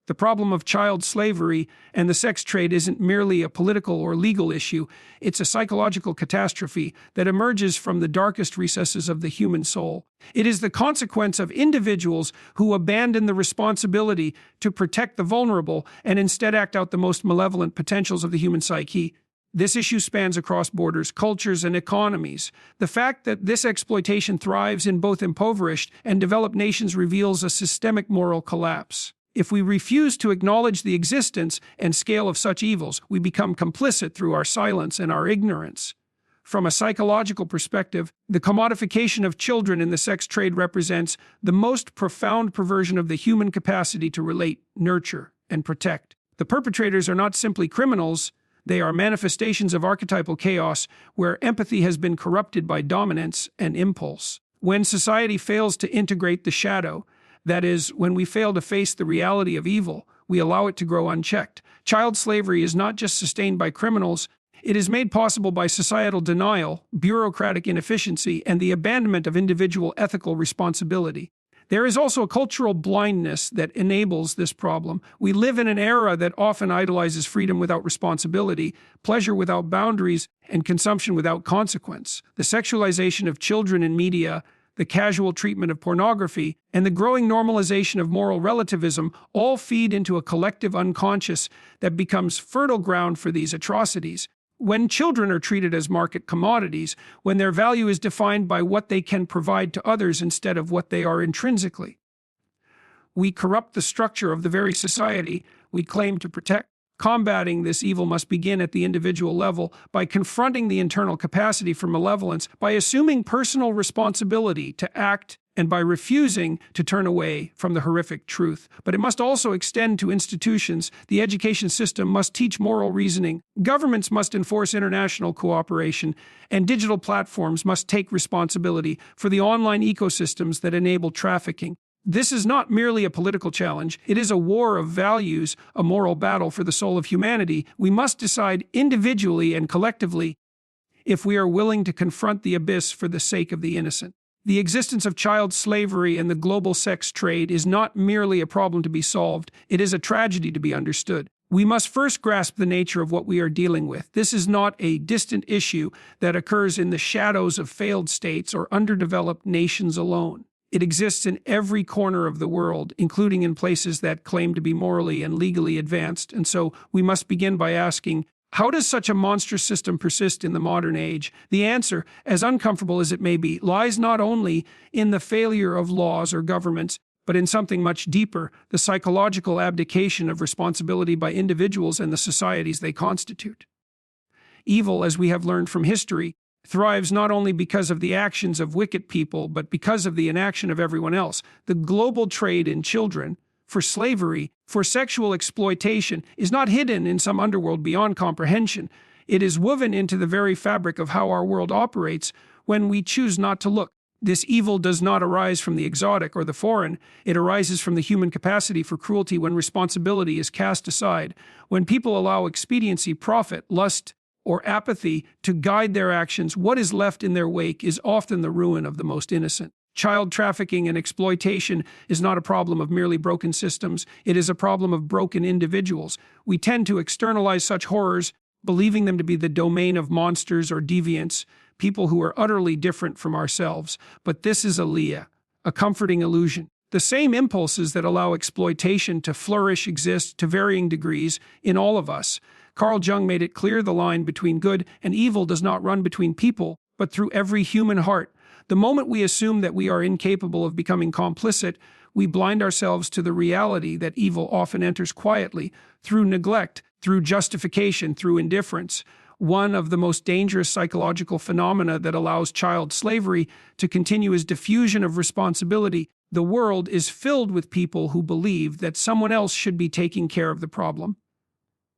The problem of child slavery and the sex trade isn't merely a political or legal issue, it's a psychological catastrophe that emerges from the darkest recesses of the human soul. It is the consequence of individuals who abandon the responsibility to protect the vulnerable and instead act out the most malevolent potentials of the human psyche. This issue spans across borders, cultures, and economies. The fact that this exploitation thrives in both impoverished and developed nations reveals a systemic moral collapse. If we refuse to acknowledge the existence and scale of such evils, we become complicit through our silence and our ignorance. From a psychological perspective, the commodification of children in the sex trade represents the most profound perversion of the human capacity to relate, nurture, and protect. The perpetrators are not simply criminals, they are manifestations of archetypal chaos where empathy has been corrupted by dominance and impulse. When society fails to integrate the shadow, that is, when we fail to face the reality of evil, we allow it to grow unchecked. Child slavery is not just sustained by criminals, it is made possible by societal denial, bureaucratic inefficiency, and the abandonment of individual ethical responsibility. There is also a cultural blindness that enables this problem. We live in an era that often idolizes freedom without responsibility, pleasure without boundaries, and consumption without consequence. The sexualization of children in media, the casual treatment of pornography, and the growing normalization of moral relativism all feed into a collective unconscious that becomes fertile ground for these atrocities. When children are treated as market commodities, when their value is defined by what they can provide to others instead of what they are intrinsically, we corrupt the structure of the very society we claim to protect. Combating this evil must begin at the individual level by confronting the internal capacity for malevolence, by assuming personal responsibility to act, and by refusing to turn away from the horrific truth. But it must also extend to institutions. The education system must teach moral reasoning, governments must enforce international cooperation, and digital platforms must take responsibility for the online ecosystems that enable trafficking. This is not merely a political challenge, it is a war of values, a moral battle for the soul of humanity. We must decide individually and collectively if we are willing to confront the abyss for the sake of the innocent. The existence of child slavery and the global sex trade is not merely a problem to be solved, it is a tragedy to be understood. We must first grasp the nature of what we are dealing with. This is not a distant issue that occurs in the shadows of failed states or underdeveloped nations alone. It exists in every corner of the world, including in places that claim to be morally and legally advanced. And so we must begin by asking, how does such a monstrous system persist in the modern age? The answer, as uncomfortable as it may be, lies not only in the failure of laws or governments, but in something much deeper, the psychological abdication of responsibility by individuals and the societies they constitute. Evil, as we have learned from history, thrives not only because of the actions of wicked people, but because of the inaction of everyone else. The global trade in children, for slavery, for sexual exploitation, is not hidden in some underworld beyond comprehension. It is woven into the very fabric of how our world operates when we choose not to look. This evil does not arise from the exotic or the foreign. It arises from the human capacity for cruelty when responsibility is cast aside, when people allow expediency, profit, lust, or apathy to guide their actions. What is left in their wake is often the ruin of the most innocent. Child trafficking and exploitation is not a problem of merely broken systems, it is a problem of broken individuals. We tend to externalize such horrors, believing them to be the domain of monsters or deviants, people who are utterly different from ourselves. But this is a comforting illusion. The same impulses that allow exploitation to flourish exist to varying degrees in all of us. Carl Jung made it clear the line between good and evil does not run between people, but through every human heart. The moment we assume that we are incapable of becoming complicit, we blind ourselves to the reality that evil often enters quietly, through neglect, through justification, through indifference. One of the most dangerous psychological phenomena that allows child slavery to continue is diffusion of responsibility. The world is filled with people who believe that someone else should be taking care of the problem.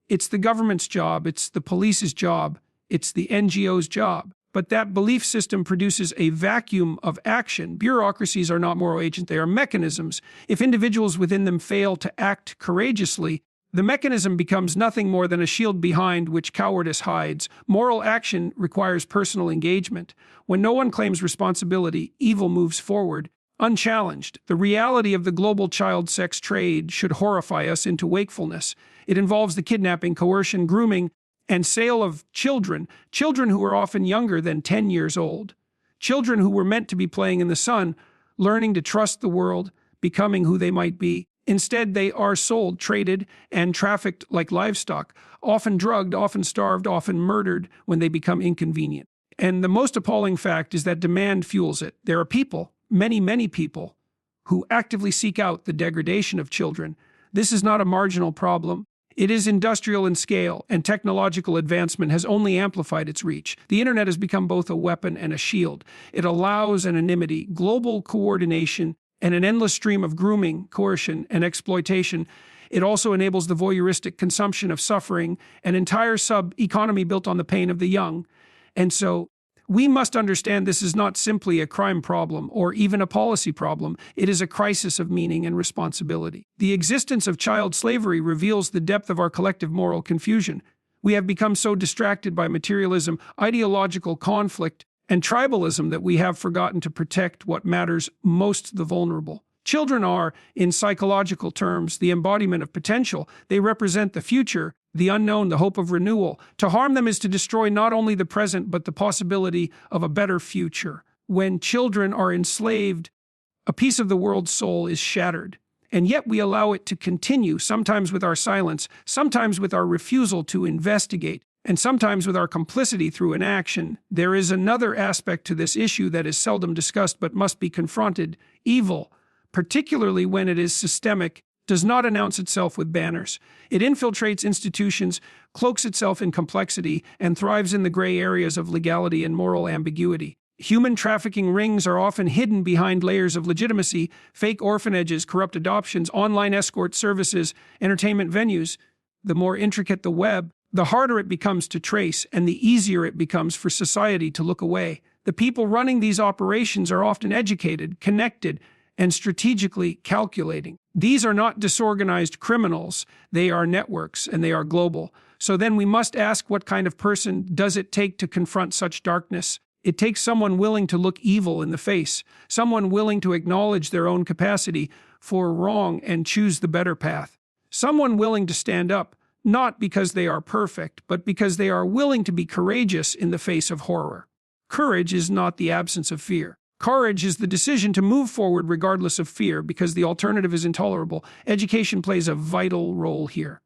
It's the government's job, it's the police's job, it's the NGO's job. But that belief system produces a vacuum of action. Bureaucracies are not moral agents, they are mechanisms. If individuals within them fail to act courageously, the mechanism becomes nothing more than a shield behind which cowardice hides. Moral action requires personal engagement. When no one claims responsibility, evil moves forward. unchallenged. The reality of the global child sex trade should horrify us into wakefulness. It involves the kidnapping, coercion, grooming, and sale of children, children who are often younger than 10 years old, children who were meant to be playing in the sun, learning to trust the world, becoming who they might be. Instead, they are sold, traded, and trafficked like livestock, often drugged, often starved, often murdered when they become inconvenient. And the most appalling fact is that demand fuels it. There are people, many, many people, who actively seek out the degradation of children. This is not a marginal problem. It is industrial in scale, and technological advancement has only amplified its reach. The internet has become both a weapon and a shield. It allows anonymity, global coordination, and an endless stream of grooming, coercion, and exploitation. It also enables the voyeuristic consumption of suffering, an entire sub-economy built on the pain of the young. And so, we must understand this is not simply a crime problem or even a policy problem. It is a crisis of meaning and responsibility. The existence of child slavery reveals the depth of our collective moral confusion. We have become so distracted by materialism, ideological conflict, and tribalism that we have forgotten to protect what matters most: the vulnerable. Children are, in psychological terms, the embodiment of potential. They represent the future, the unknown, the hope of renewal. To harm them is to destroy not only the present, but the possibility of a better future. When children are enslaved, a piece of the world's soul is shattered. And yet we allow it to continue, sometimes with our silence, sometimes with our refusal to investigate, and sometimes with our complicity through inaction. There is another aspect to this issue that is seldom discussed but must be confronted. Evil, particularly when it is systemic, does not announce itself with banners. It infiltrates institutions, cloaks itself in complexity, and thrives in the gray areas of legality and moral ambiguity. Human trafficking rings are often hidden behind layers of legitimacy: fake orphanages, corrupt adoptions, online escort services, entertainment venues. The more intricate the web, the harder it becomes to trace, and the easier it becomes for society to look away. The people running these operations are often educated, connected, and strategically calculating. These are not disorganized criminals. They are networks, and they are global. So then we must ask, what kind of person does it take to confront such darkness? It takes someone willing to look evil in the face, someone willing to acknowledge their own capacity for wrong and choose the better path, someone willing to stand up, not because they are perfect, but because they are willing to be courageous in the face of horror. Courage is not the absence of fear. Courage is the decision to move forward regardless of fear, because the alternative is intolerable. Education plays a vital role here.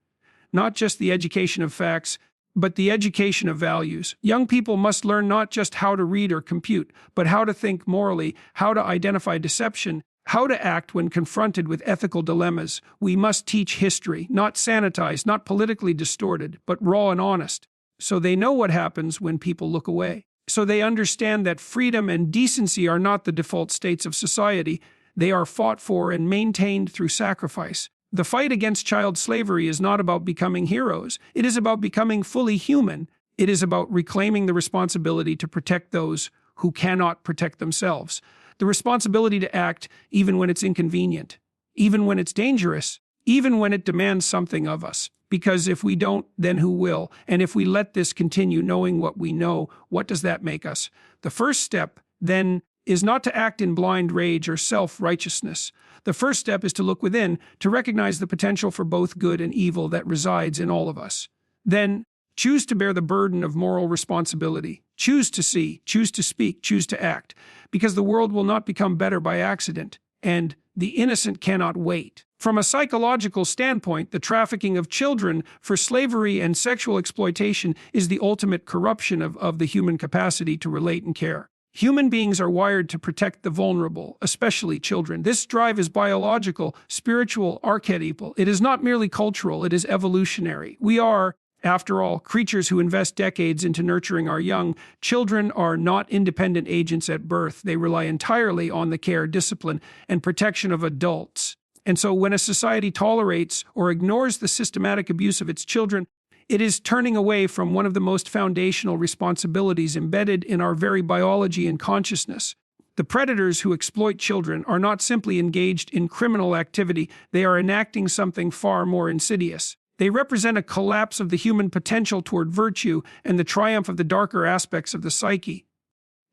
Not just the education of facts, but the education of values. Young people must learn not just how to read or compute, but how to think morally, how to identify deception, how to act when confronted with ethical dilemmas. We must teach history, not sanitized, not politically distorted, but raw and honest, so they know what happens when people look away. So they understand that freedom and decency are not the default states of society. They are fought for and maintained through sacrifice. The fight against child slavery is not about becoming heroes. It is about becoming fully human. It is about reclaiming the responsibility to protect those who cannot protect themselves. The responsibility to act even when it's inconvenient, even when it's dangerous, even when it demands something of us. Because if we don't, then who will? And if we let this continue, knowing what we know, what does that make us? The first step, then, is not to act in blind rage or self-righteousness. The first step is to look within, to recognize the potential for both good and evil that resides in all of us. Then, choose to bear the burden of moral responsibility. Choose to see, choose to speak, choose to act. Because the world will not become better by accident, and the innocent cannot wait. From a psychological standpoint, the trafficking of children for slavery and sexual exploitation is the ultimate corruption of the human capacity to relate and care. Human beings are wired to protect the vulnerable, especially children. This drive is biological, spiritual, archetypal. It is not merely cultural, it is evolutionary. We are, after all, creatures who invest decades into nurturing our young. Children are not independent agents at birth. They rely entirely on the care, discipline, and protection of adults. And so when a society tolerates or ignores the systematic abuse of its children, it is turning away from one of the most foundational responsibilities embedded in our very biology and consciousness. The predators who exploit children are not simply engaged in criminal activity, they are enacting something far more insidious. They represent a collapse of the human potential toward virtue and the triumph of the darker aspects of the psyche.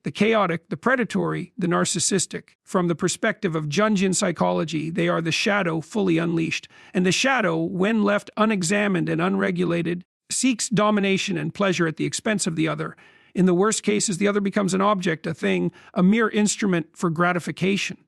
the chaotic, the predatory, the narcissistic. From the perspective of Jungian psychology, they are the shadow fully unleashed. And the shadow, when left unexamined and unregulated, seeks domination and pleasure at the expense of the other. In the worst cases, the other becomes an object, a thing, a mere instrument for gratification.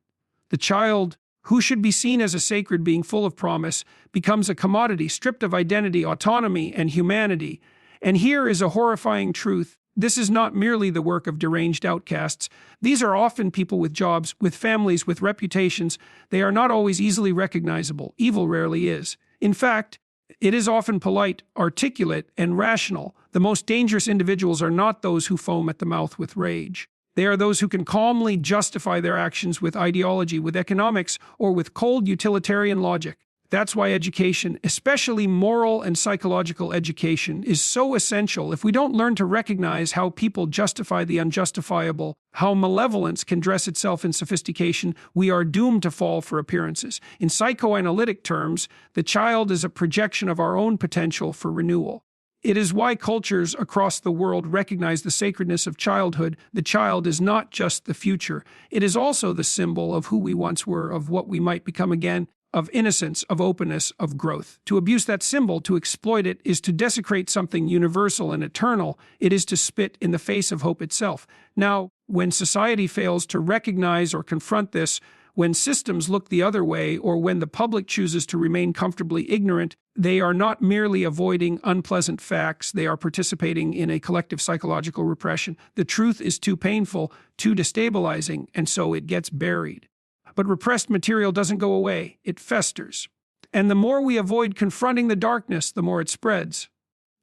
The child, who should be seen as a sacred being full of promise, becomes a commodity stripped of identity, autonomy, and humanity. And here is a horrifying truth. This is not merely the work of deranged outcasts. These are often people with jobs, with families, with reputations. They are not always easily recognizable. Evil rarely is. In fact, it is often polite, articulate, and rational. The most dangerous individuals are not those who foam at the mouth with rage. They are those who can calmly justify their actions with ideology, with economics, or with cold utilitarian logic. That's why education, especially moral and psychological education, is so essential. If we don't learn to recognize how people justify the unjustifiable, how malevolence can dress itself in sophistication, we are doomed to fall for appearances. In psychoanalytic terms, the child is a projection of our own potential for renewal. It is why cultures across the world recognize the sacredness of childhood. The child is not just the future. It is also the symbol of who we once were, of what we might become again, of innocence, of openness, of growth. To abuse that symbol, to exploit it, is to desecrate something universal and eternal. It is to spit in the face of hope itself. Now, when society fails to recognize or confront this, when systems look the other way, or when the public chooses to remain comfortably ignorant, they are not merely avoiding unpleasant facts, they are participating in a collective psychological repression. The truth is too painful, too destabilizing, and so it gets buried. But repressed material doesn't go away, it festers. And the more we avoid confronting the darkness, the more it spreads.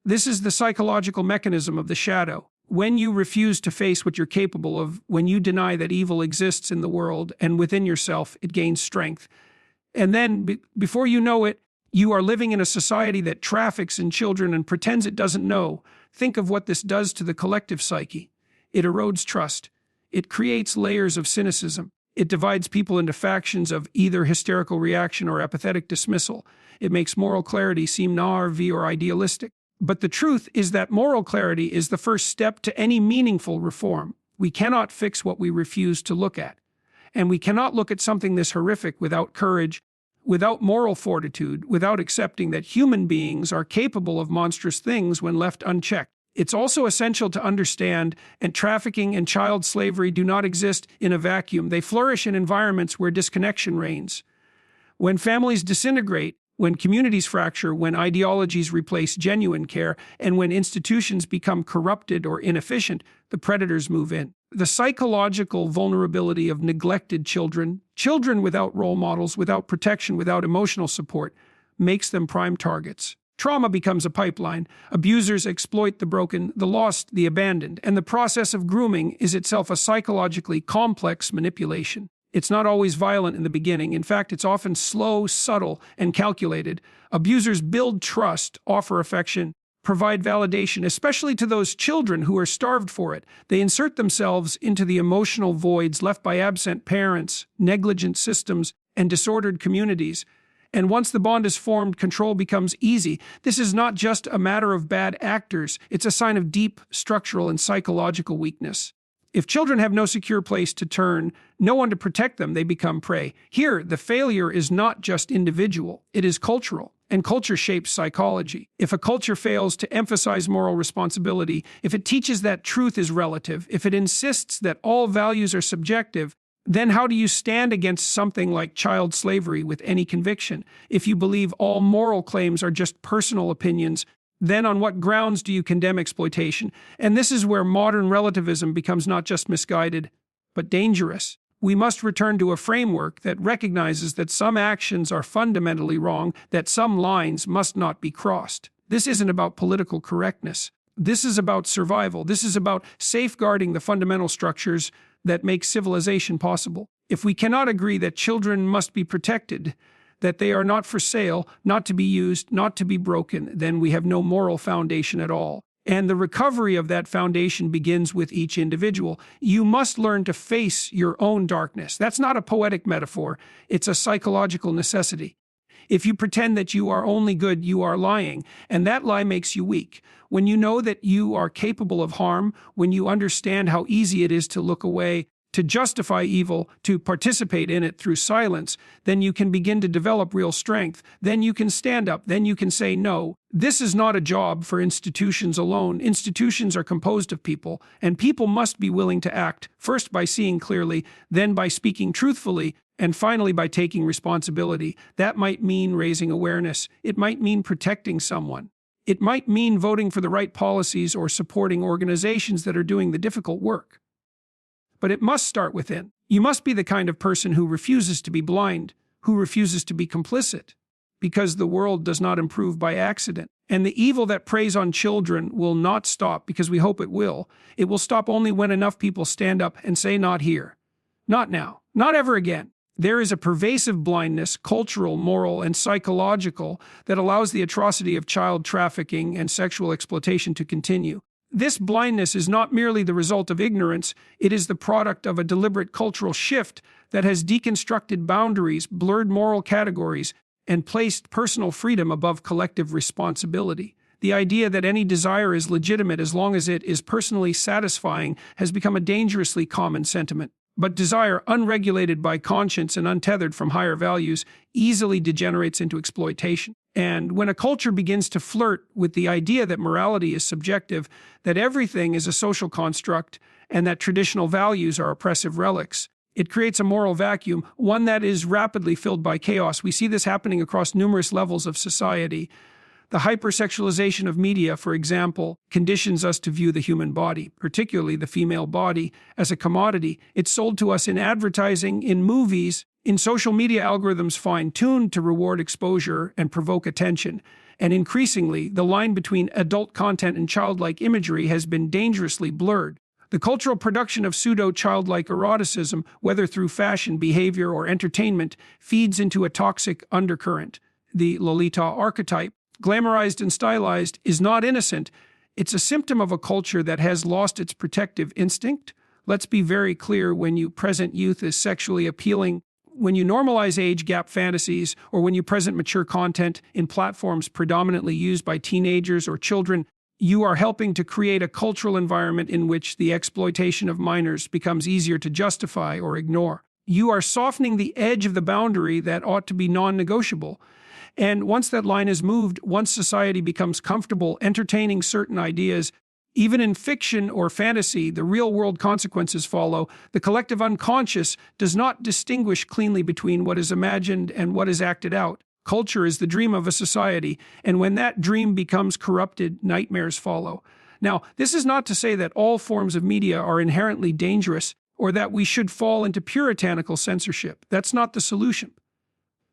This is the psychological mechanism of the shadow. When you refuse to face what you're capable of, when you deny that evil exists in the world and within yourself, it gains strength. And then, before you know it, you are living in a society that traffics in children and pretends it doesn't know. Think of what this does to the collective psyche. It erodes trust. It creates layers of cynicism. It divides people into factions of either hysterical reaction or apathetic dismissal. It makes moral clarity seem naïve or idealistic. But the truth is that moral clarity is the first step to any meaningful reform. We cannot fix what we refuse to look at. And we cannot look at something this horrific without courage, without moral fortitude, without accepting that human beings are capable of monstrous things when left unchecked. It's also essential to understand that trafficking and child slavery do not exist in a vacuum. They flourish in environments where disconnection reigns. When families disintegrate, when communities fracture, when ideologies replace genuine care, and when institutions become corrupted or inefficient, the predators move in. The psychological vulnerability of neglected children, children without role models, without protection, without emotional support, makes them prime targets. Trauma becomes a pipeline. Abusers exploit the broken, the lost, the abandoned, and the process of grooming is itself a psychologically complex manipulation. It's not always violent in the beginning. In fact, it's often slow, subtle, and calculated. Abusers build trust, offer affection, provide validation, especially to those children who are starved for it. They insert themselves into the emotional voids left by absent parents, negligent systems, and disordered communities. And once the bond is formed, control becomes easy. This is not just a matter of bad actors. It's a sign of deep structural and psychological weakness. If children have no secure place to turn, no one to protect them, they become prey. Here, the failure is not just individual, it is cultural. And culture shapes psychology. If a culture fails to emphasize moral responsibility, if it teaches that truth is relative, if it insists that all values are subjective, then how do you stand against something like child slavery with any conviction? If you believe all moral claims are just personal opinions, then on what grounds do you condemn exploitation? And this is where modern relativism becomes not just misguided, but dangerous. We must return to a framework that recognizes that some actions are fundamentally wrong, that some lines must not be crossed. This isn't about political correctness. This is about survival. This is about safeguarding the fundamental structures that make civilization possible. If we cannot agree that children must be protected, that they are not for sale, not to be used, not to be broken, then we have no moral foundation at all. And the recovery of that foundation begins with each individual. You must learn to face your own darkness. That's not a poetic metaphor. It's a psychological necessity. If you pretend that you are only good, you are lying, and that lie makes you weak. When you know that you are capable of harm, when you understand how easy it is to look away, to justify evil, to participate in it through silence, then you can begin to develop real strength. Then you can stand up. Then you can say no. This is not a job for institutions alone. Institutions are composed of people, and people must be willing to act, first by seeing clearly, then by speaking truthfully, and finally by taking responsibility. That might mean raising awareness. It might mean protecting someone. It might mean voting for the right policies or supporting organizations that are doing the difficult work. But it must start within. You must be the kind of person who refuses to be blind, who refuses to be complicit, because the world does not improve by accident. And the evil that preys on children will not stop because we hope it will. It will stop only when enough people stand up and say, not here, not now, not ever again. There is a pervasive blindness, cultural, moral, and psychological, that allows the atrocity of child trafficking and sexual exploitation to continue. This blindness is not merely the result of ignorance, it is the product of a deliberate cultural shift that has deconstructed boundaries, blurred moral categories, and placed personal freedom above collective responsibility. The idea that any desire is legitimate as long as it is personally satisfying has become a dangerously common sentiment. But desire, unregulated by conscience and untethered from higher values, easily degenerates into exploitation. And when a culture begins to flirt with the idea that morality is subjective, that everything is a social construct, and that traditional values are oppressive relics, it creates a moral vacuum, one that is rapidly filled by chaos. We see this happening across numerous levels of society. The hypersexualization of media, for example, conditions us to view the human body, particularly the female body, as a commodity. It's sold to us in advertising, in movies, in social media algorithms fine-tuned to reward exposure and provoke attention. And increasingly, the line between adult content and childlike imagery has been dangerously blurred. The cultural production of pseudo-childlike eroticism, whether through fashion, behavior, or entertainment, feeds into a toxic undercurrent. The Lolita archetype, glamorized and stylized, is not innocent. It's a symptom of a culture that has lost its protective instinct. Let's be very clear: when you present youth as sexually appealing, when you normalize age gap fantasies, or when you present mature content in platforms predominantly used by teenagers or children, you are helping to create a cultural environment in which the exploitation of minors becomes easier to justify or ignore. You are softening the edge of the boundary that ought to be non-negotiable. And once that line is moved, once society becomes comfortable entertaining certain ideas, even in fiction or fantasy, the real-world consequences follow. The collective unconscious does not distinguish cleanly between what is imagined and what is acted out. Culture is the dream of a society, and when that dream becomes corrupted, nightmares follow. Now, this is not to say that all forms of media are inherently dangerous, or that we should fall into puritanical censorship. That's not the solution.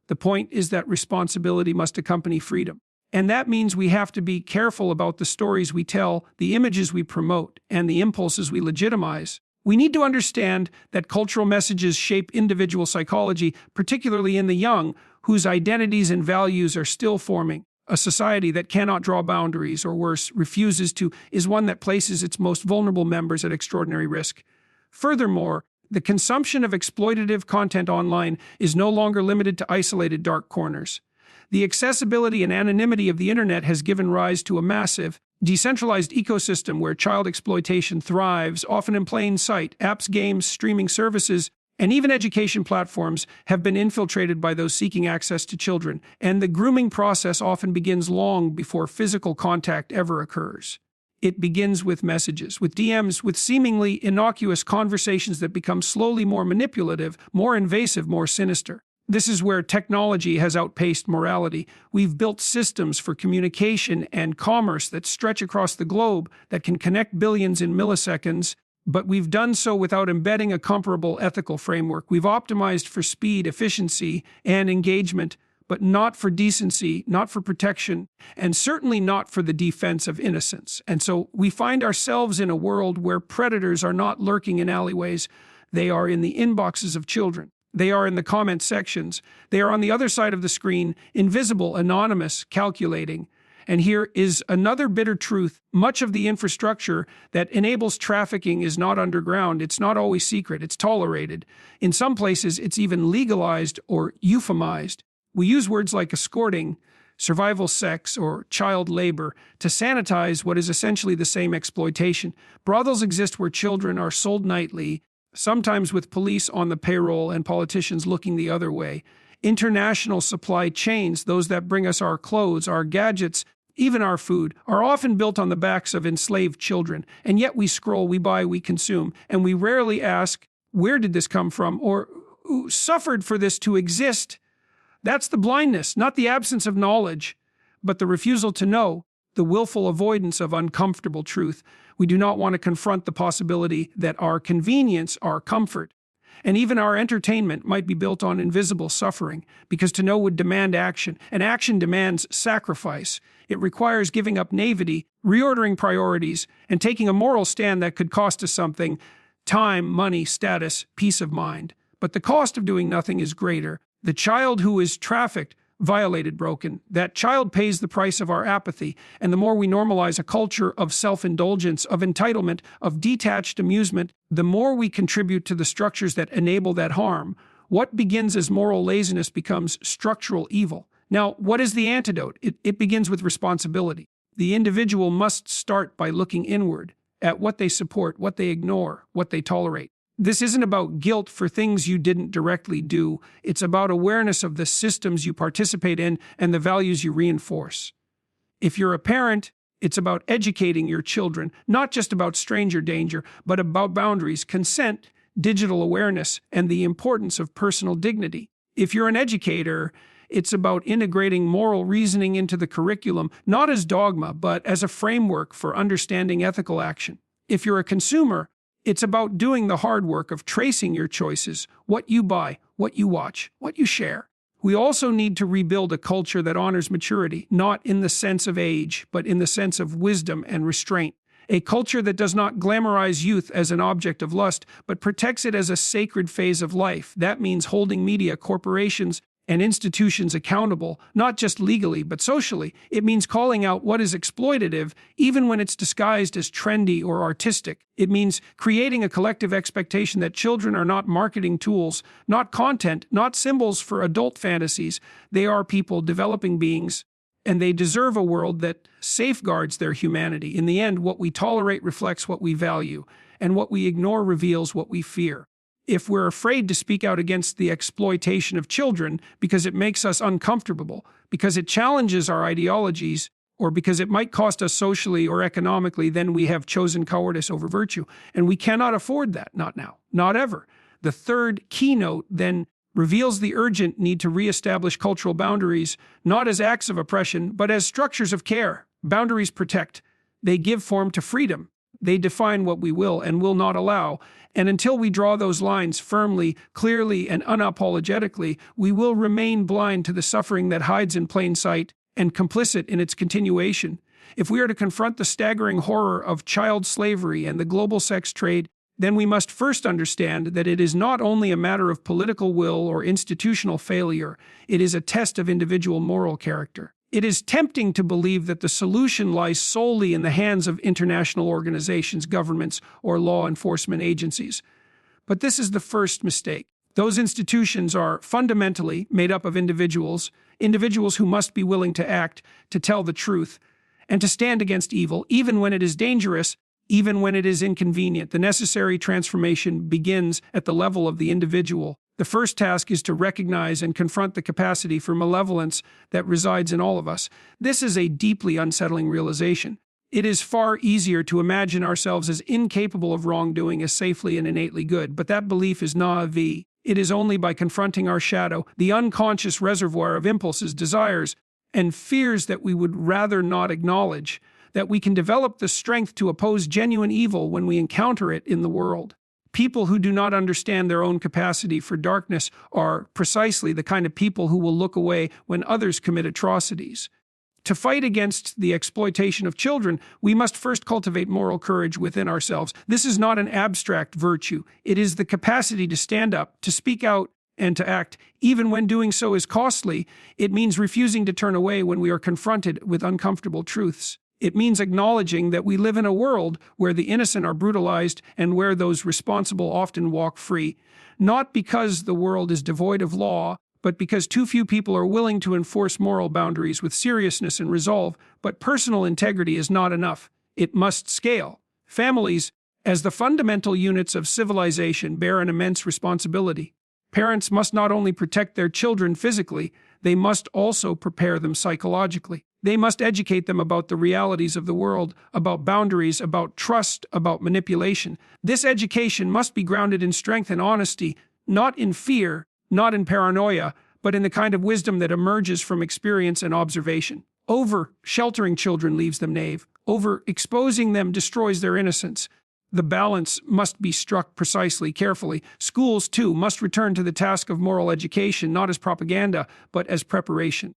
The point is that responsibility must accompany freedom. And that means we have to be careful about the stories we tell, the images we promote, and the impulses we legitimize. We need to understand that cultural messages shape individual psychology, particularly in the young, whose identities and values are still forming. A society that cannot draw boundaries, or worse, refuses to, is one that places its most vulnerable members at extraordinary risk. Furthermore, the consumption of exploitative content online is no longer limited to isolated dark corners. The accessibility and anonymity of the internet has given rise to a massive, decentralized ecosystem where child exploitation thrives, often in plain sight. Apps, games, streaming services, and even education platforms have been infiltrated by those seeking access to children, and the grooming process often begins long before physical contact ever occurs. It begins with messages, with DMs, with seemingly innocuous conversations that become slowly more manipulative, more invasive, more sinister. This is where technology has outpaced morality. We've built systems for communication and commerce that stretch across the globe, that can connect billions in milliseconds, but we've done so without embedding a comparable ethical framework. We've optimized for speed, efficiency, and engagement, but not for decency, not for protection, and certainly not for the defense of innocence. And so we find ourselves in a world where predators are not lurking in alleyways. They are in the inboxes of children. They are in the comment sections. They are on the other side of the screen, invisible, anonymous, calculating. And here is another bitter truth. Much of the infrastructure that enables trafficking is not underground. It's not always secret. It's tolerated. In some places, it's even legalized or euphemized. We use words like escorting, survival sex, or child labor to sanitize what is essentially the same exploitation. Brothels exist where children are sold nightly, sometimes with police on the payroll and politicians looking the other way. International supply chains, those that bring us our clothes, our gadgets, even our food, are often built on the backs of enslaved children. And yet we scroll, we buy, we consume, and we rarely ask, where did this come from? Or who suffered for this to exist? That's the blindness, not the absence of knowledge, but the refusal to know, the willful avoidance of uncomfortable truth. We do not want to confront the possibility that our convenience, our comfort, and even our entertainment might be built on invisible suffering, because to know would demand action, and action demands sacrifice. It requires giving up naivety, reordering priorities, and taking a moral stand that could cost us something: time, money, status, peace of mind. But the cost of doing nothing is greater. The child who is trafficked, violated, broken, that child pays the price of our apathy. And the more we normalize a culture of self-indulgence, of entitlement, of detached amusement, the more we contribute to the structures that enable that harm. What begins as moral laziness becomes structural evil. Now, what is the antidote? It begins with responsibility. The individual must start by looking inward at what they support, what they ignore, what they tolerate. This isn't about guilt for things you didn't directly do. It's about awareness of the systems you participate in and the values you reinforce. If you're a parent, it's about educating your children, not just about stranger danger, but about boundaries, consent, digital awareness, and the importance of personal dignity. If you're an educator, it's about integrating moral reasoning into the curriculum, not as dogma, but as a framework for understanding ethical action. If you're a consumer, it's about doing the hard work of tracing your choices, what you buy, what you watch, what you share. We also need to rebuild a culture that honors maturity, not in the sense of age, but in the sense of wisdom and restraint. A culture that does not glamorize youth as an object of lust, but protects it as a sacred phase of life. That means holding media, corporations, and institutions accountable, not just legally, but socially. It means calling out what is exploitative, even when it's disguised as trendy or artistic. It means creating a collective expectation that children are not marketing tools, not content, not symbols for adult fantasies. They are people, developing beings, and they deserve a world that safeguards their humanity. In the end, what we tolerate reflects what we value, and what we ignore reveals what we fear. If we're afraid to speak out against the exploitation of children because it makes us uncomfortable, because it challenges our ideologies, or because it might cost us socially or economically, then we have chosen cowardice over virtue. And we cannot afford that, not now, not ever. The third keynote then reveals the urgent need to reestablish cultural boundaries, not as acts of oppression, but as structures of care. Boundaries protect. They give form to freedom. They define what we will and will not allow. And until we draw those lines firmly, clearly, and unapologetically, we will remain blind to the suffering that hides in plain sight and complicit in its continuation. If we are to confront the staggering horror of child slavery and the global sex trade, then we must first understand that it is not only a matter of political will or institutional failure, it is a test of individual moral character. It is tempting to believe that the solution lies solely in the hands of international organizations, governments, or law enforcement agencies. But this is the first mistake. Those institutions are fundamentally made up of individuals who must be willing to act, to tell the truth, and to stand against evil, even when it is dangerous, even when it is inconvenient. The necessary transformation begins at the level of the individual. The first task is to recognize and confront the capacity for malevolence that resides in all of us. This is a deeply unsettling realization. It is far easier to imagine ourselves as incapable of wrongdoing as safely and innately good, but that belief is naive. It is only by confronting our shadow, the unconscious reservoir of impulses, desires, and fears that we would rather not acknowledge, that we can develop the strength to oppose genuine evil when we encounter it in the world. People who do not understand their own capacity for darkness are precisely the kind of people who will look away when others commit atrocities. To fight against the exploitation of children, we must first cultivate moral courage within ourselves. This is not an abstract virtue. It is the capacity to stand up, to speak out, and to act, even when doing so is costly. It means refusing to turn away when we are confronted with uncomfortable truths. It means acknowledging that we live in a world where the innocent are brutalized and where those responsible often walk free, not because the world is devoid of law, but because too few people are willing to enforce moral boundaries with seriousness and resolve. But personal integrity is not enough. It must scale. Families, as the fundamental units of civilization, bear an immense responsibility. Parents must not only protect their children physically, they must also prepare them psychologically. They must educate them about the realities of the world, about boundaries, about trust, about manipulation. This education must be grounded in strength and honesty, not in fear, not in paranoia, but in the kind of wisdom that emerges from experience and observation. Over-sheltering children leaves them naive. Over-exposing them destroys their innocence. The balance must be struck precisely, carefully. Schools, too, must return to the task of moral education, not as propaganda, but as preparation.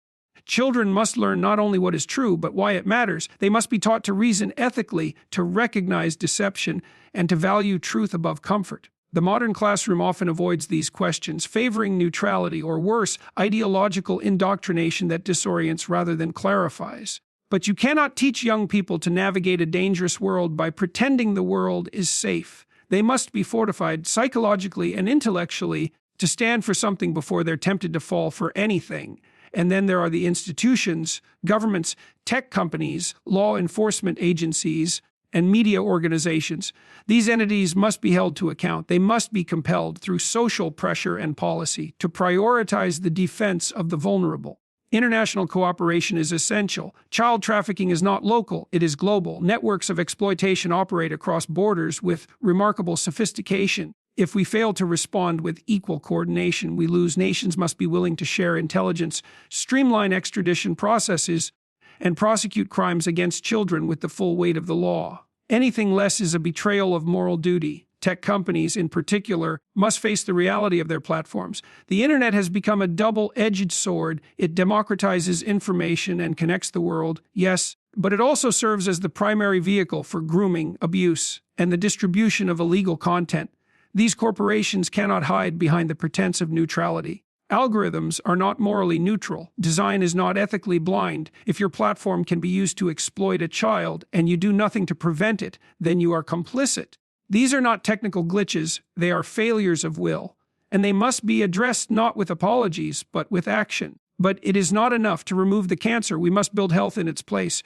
Children must learn not only what is true, but why it matters. They must be taught to reason ethically, to recognize deception, and to value truth above comfort. The modern classroom often avoids these questions, favoring neutrality or worse, ideological indoctrination that disorients rather than clarifies. But you cannot teach young people to navigate a dangerous world by pretending the world is safe. They must be fortified psychologically and intellectually to stand for something before they're tempted to fall for anything. And then there are the institutions, governments, tech companies, law enforcement agencies, and media organizations. These entities must be held to account. They must be compelled through social pressure and policy to prioritize the defense of the vulnerable. International cooperation is essential. Child trafficking is not local, it is global. Networks of exploitation operate across borders with remarkable sophistication. If we fail to respond with equal coordination, we lose. Nations must be willing to share intelligence, streamline extradition processes, and prosecute crimes against children with the full weight of the law. Anything less is a betrayal of moral duty. Tech companies, in particular, must face the reality of their platforms. The internet has become a double-edged sword. It democratizes information and connects the world, yes, but it also serves as the primary vehicle for grooming, abuse, and the distribution of illegal content. These corporations cannot hide behind the pretense of neutrality. Algorithms are not morally neutral. Design is not ethically blind. If your platform can be used to exploit a child and you do nothing to prevent it, then you are complicit. These are not technical glitches, they are failures of will, and they must be addressed not with apologies, but with action. But it is not enough to remove the cancer, we must build health in its place.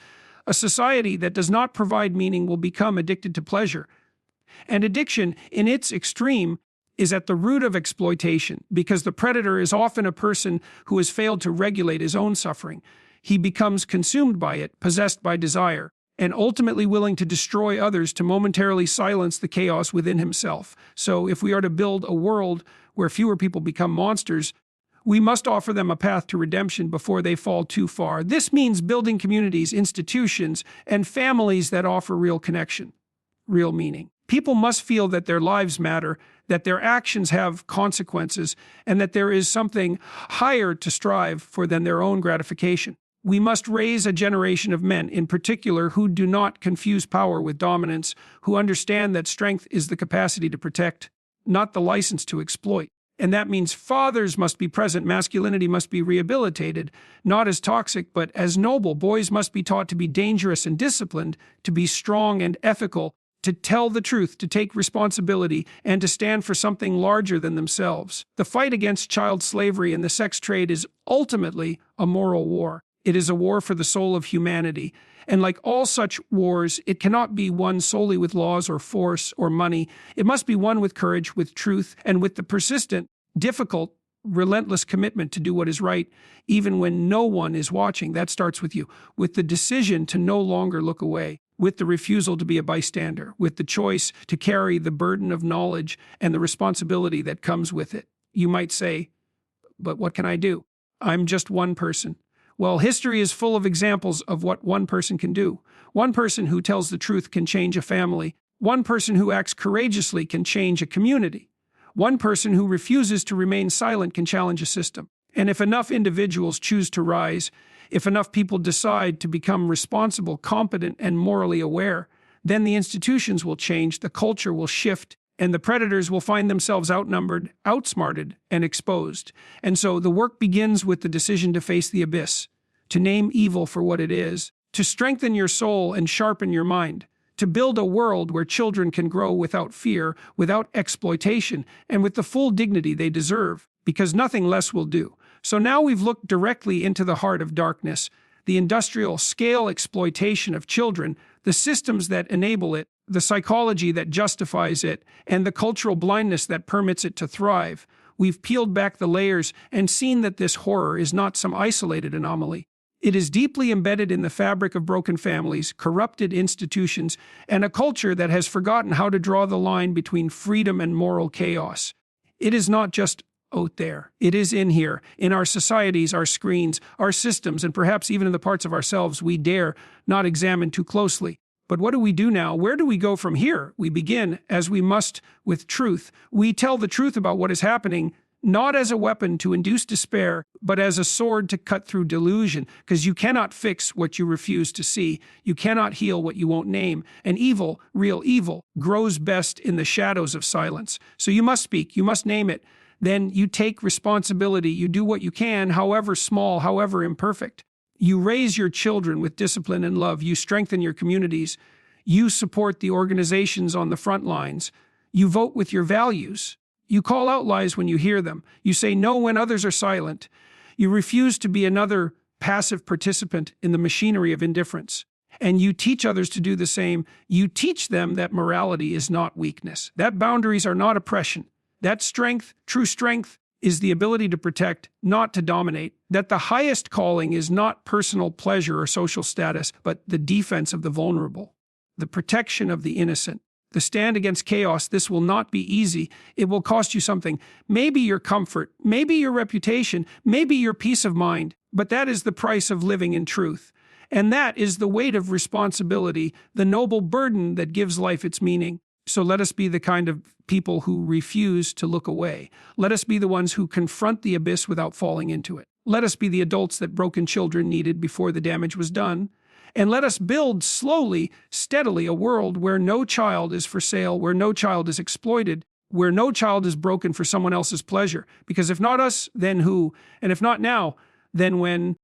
A society that does not provide meaning will become addicted to pleasure. And addiction, in its extreme, is at the root of exploitation, because the predator is often a person who has failed to regulate his own suffering. He becomes consumed by it, possessed by desire, and ultimately willing to destroy others to momentarily silence the chaos within himself. So if we are to build a world where fewer people become monsters, we must offer them a path to redemption before they fall too far. This means building communities, institutions, and families that offer real connection, real meaning. People must feel that their lives matter, that their actions have consequences, and that there is something higher to strive for than their own gratification. We must raise a generation of men, in particular, who do not confuse power with dominance, who understand that strength is the capacity to protect, not the license to exploit. And that means fathers must be present, masculinity must be rehabilitated, not as toxic, but as noble. Boys must be taught to be dangerous and disciplined, to be strong and ethical, to tell the truth, to take responsibility, and to stand for something larger than themselves. The fight against child slavery and the sex trade is ultimately a moral war. It is a war for the soul of humanity. And like all such wars, it cannot be won solely with laws or force or money. It must be won with courage, with truth, and with the persistent, difficult, relentless commitment to do what is right, even when no one is watching. That starts with you, with the decision to no longer look away, with the refusal to be a bystander, with the choice to carry the burden of knowledge and the responsibility that comes with it. You might say, but what can I do? I'm just one person. Well, history is full of examples of what one person can do. One person who tells the truth can change a family. One person who acts courageously can change a community. One person who refuses to remain silent can challenge a system. And if enough individuals choose to rise, if enough people decide to become responsible, competent, and morally aware, then the institutions will change, the culture will shift, and the predators will find themselves outnumbered, outsmarted, and exposed. And so the work begins with the decision to face the abyss, to name evil for what it is, to strengthen your soul and sharpen your mind, to build a world where children can grow without fear, without exploitation, and with the full dignity they deserve, because nothing less will do. So now we've looked directly into the heart of darkness, the industrial scale exploitation of children, the systems that enable it, the psychology that justifies it, and the cultural blindness that permits it to thrive. We've peeled back the layers and seen that this horror is not some isolated anomaly. It is deeply embedded in the fabric of broken families, corrupted institutions, and a culture that has forgotten how to draw the line between freedom and moral chaos. It is not just out there. It is in here, in our societies, our screens, our systems, and perhaps even in the parts of ourselves we dare not examine too closely. But what do we do now? Where do we go from here? We begin, as we must, with truth. We tell the truth about what is happening, not as a weapon to induce despair, but as a sword to cut through delusion, because you cannot fix what you refuse to see. You cannot heal what you won't name. And evil, real evil, grows best in the shadows of silence. So you must speak, you must name it. Then you take responsibility, you do what you can, however small, however imperfect. You raise your children with discipline and love. You strengthen your communities. You support the organizations on the front lines. You vote with your values. You call out lies when you hear them. You say no when others are silent. You refuse to be another passive participant in the machinery of indifference. And you teach others to do the same. You teach them that morality is not weakness, that boundaries are not oppression, that strength, true strength, is the ability to protect, not to dominate, that the highest calling is not personal pleasure or social status, but the defense of the vulnerable, the protection of the innocent. The stand against chaos. This will not be easy. It will cost you something. Maybe your comfort, maybe your reputation, maybe your peace of mind. But that is the price of living in truth. And that is the weight of responsibility, the noble burden that gives life its meaning. So let us be the kind of people who refuse to look away. Let us be the ones who confront the abyss without falling into it. Let us be the adults that broken children needed before the damage was done. And let us build slowly, steadily a world where no child is for sale, where no child is exploited, where no child is broken for someone else's pleasure. Because if not us, then who? And if not now, then when?